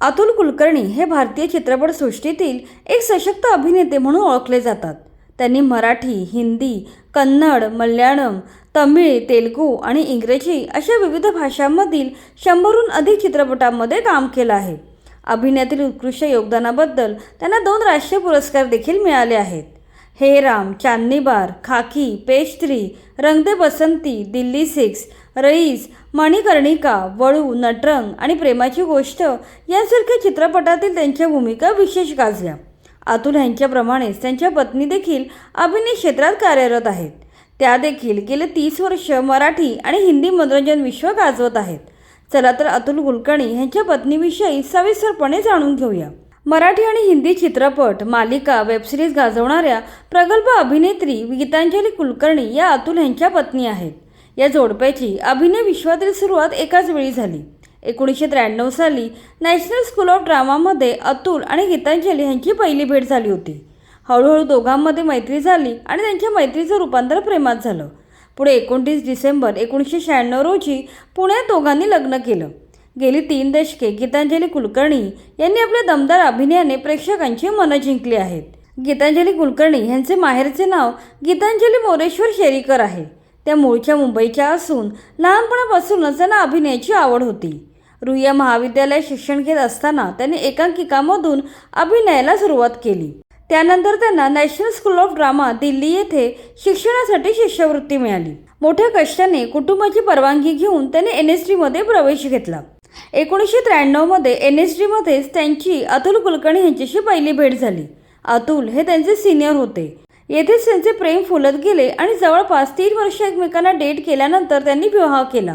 अतुल कुलकर्णी हे भारतीय चित्रपटसृष्टीतील एक सशक्त अभिनेते म्हणून ओळखले जातात. त्यांनी मराठी, हिंदी, कन्नड, मल्याळम, तमिळ, तेलुगू आणि इंग्रजी अशा विविध भाषांमधील 100हून अधिक चित्रपटांमध्ये काम केलं आहे. अभिनयातील उत्कृष्ट योगदानाबद्दल त्यांना 2 राष्ट्रीय पुरस्कार देखील मिळाले आहेत. हे राम, चांदनी बार, खाकी, पेज 3, रंग दे बसंती, दिल्ली 6, रईस, मणिकर्णिका, वळू, नटरंग आणि प्रेमाची गोष्ट यांसारख्या चित्रपटातील त्यांच्या भूमिका विशेष गाजल्या. अतुल यांच्याप्रमाणेच त्यांच्या पत्नी देखील अभिनय क्षेत्रात कार्यरत आहेत. त्या देखील गेले 30 वर्ष मराठी आणि हिंदी मनोरंजन विश्व गाजवत आहेत. चला तर अतुल कुलकर्णी यांच्या पत्नीविषयी सविस्तरपणे जाणून घेऊया. मराठी आणि हिंदी चित्रपट, मालिका, वेबसिरीज गाजवणाऱ्या प्रगल्भ अभिनेत्री गीतांजली कुलकर्णी या अतुल यांच्या पत्नी आहेत. या जोडप्याची अभिनय विश्वातील सुरुवात एकाच वेळी झाली. 1993 साली नॅशनल स्कूल ऑफ ड्रामामध्ये अतुल आणि गीतांजली यांची पहिली भेट झाली होती. हळूहळू दोघांमध्ये मैत्री झाली आणि त्यांच्या मैत्रीचं रूपांतर प्रेमात झालं. पुढे 29 डिसेंबर 1996 रोजी पुण्यात दोघांनी लग्न केलं. गेली 3 दशके गीतांजली कुलकर्णी यांनी आपल्या दमदार अभिनयाने प्रेक्षकांची मनं जिंकली आहेत. गीतांजली कुलकर्णी यांचे माहेरचे नाव गीतांजली मोरेश्वर शेरीकर आहे. त्या मूळच्या मुंबईच्या असून लहानपणापासूनच त्यांना अभिनयाची आवड होती. रुईया महाविद्यालयात शिक्षण घेत असताना त्यांनी एकांकिकामधून अभिनयाला सुरुवात केली. त्यानंतर त्यांना national school of drama Delhi येथे शिक्षणासाठी शिष्यवृत्ती मिळाली. मोठ्या कष्टाने कुटुंबाची परवानगी घेऊन त्यांनी NSD प्रवेश घेतला. 1993 मध्ये NSDमध्येच त्यांची अतुल कुलकर्णी यांच्याशी पहिली भेट झाली. अतुल हे त्यांचे सिनियर होते. येथेच त्यांचे प्रेम फुलत गेले आणि जवळपास 3 वर्ष एकमेकांना डेट केल्यानंतर त्यांनी विवाह केला.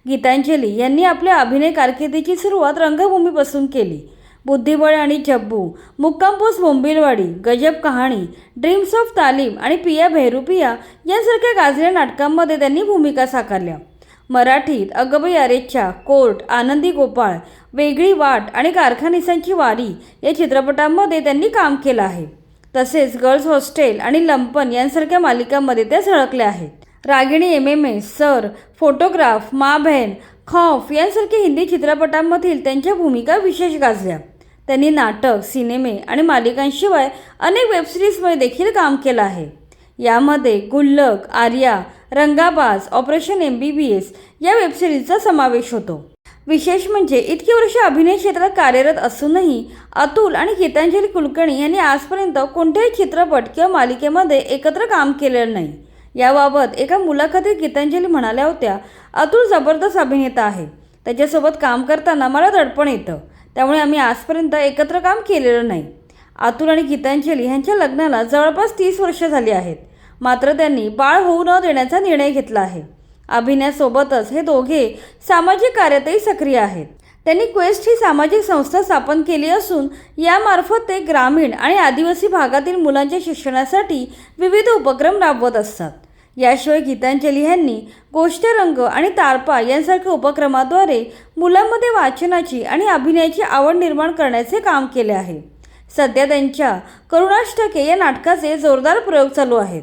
गीतांजली यांनी आपल्या अभिनय कारकिर्दीची सुरुवात रंगभूमीपासून केली. बुद्धिबळ आणि जब्बू, मुक्काम पोस्ट बोंबिलवाडी, गजब कहाणी, ड्रीम्स ऑफ तालीम आणि पिया भैरूपिया यांसारख्या गाजलेल्या नाटकांमध्ये त्यांनी भूमिका साकारल्या. मराठीत अगबाई अरेच्चा, कोर्ट, आनंदी गोपाळ, वेगळी वाट आणि कारखानिसांची वारी या चित्रपटांमध्ये त्यांनी काम केलं आहे. तसेच गर्ल्स हॉस्टेल आणि लंपन यांसारख्या मालिकांमध्ये त्या झळकल्या आहेत. रागिणी MMS, सर, फोटोग्राफ, माँ बहन, खौफ यांसारख्या हिंदी चित्रपटांमधील त्यांच्या भूमिका विशेष गाजल्या. त्यांनी नाटक, सिनेमे आणि मालिकांशिवाय अनेक वेबसिरीजमध्ये देखील काम केलं आहे. यामध्ये गुल्लक, आर्या, रंगाबाज, ऑपरेशन MBBS या वेबसिरीजचा समावेश होतो. विशेष म्हणजे इतकी वर्ष अभिनय क्षेत्रात कार्यरत असूनही अतुल आणि गीतांजली कुलकर्णी यांनी आजपर्यंत कोणत्याही चित्रपट किंवा मालिकेमध्ये एकत्र काम केलेलं नाही. याबाबत एका मुलाखतीत गीतांजली म्हणाल्या होत्या, अतुल जबरदस्त अभिनेता आहे. त्याच्यासोबत काम करताना मला दडपण येतं. त्यामुळे आम्ही आजपर्यंत एकत्र काम केलेलं नाही. अतुल आणि गीतांजली यांच्या लग्नाला जवळपास 30 वर्ष झाली आहेत. मात्र त्यांनी बाळ होऊ न देण्याचा निर्णय घेतला आहे. अभिनयासोबतच हे दोघे सामाजिक कार्यातही सक्रिय आहेत. त्यांनी क्वेस्ट ही सामाजिक संस्था स्थापन केली असून यामार्फत ते ग्रामीण आणि आदिवासी भागातील मुलांच्या शिक्षणासाठी विविध उपक्रम राबवत असतात. याशिवाय गीतांजली यांनी गोष्टरंग आणि तारपा यांसारख्या उपक्रमाद्वारे मुलांमध्ये वाचनाची आणि अभिनयाची आवड निर्माण करण्याचे काम केले आहे. सध्या त्यांच्या करुणाष्टके या नाटकाचे जोरदार प्रयोग चालू आहेत.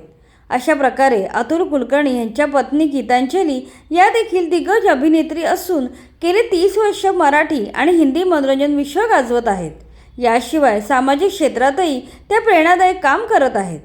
अशा प्रकारे अतुल कुलकर्णी यांच्या पत्नी गीतांजली या देखील दिग्गज अभिनेत्री असून गेली 30 वर्ष मराठी आणि हिंदी मनोरंजन विश्व गाजवत आहेत. याशिवाय सामाजिक क्षेत्रातही त्या प्रेरणादायक काम करत आहेत.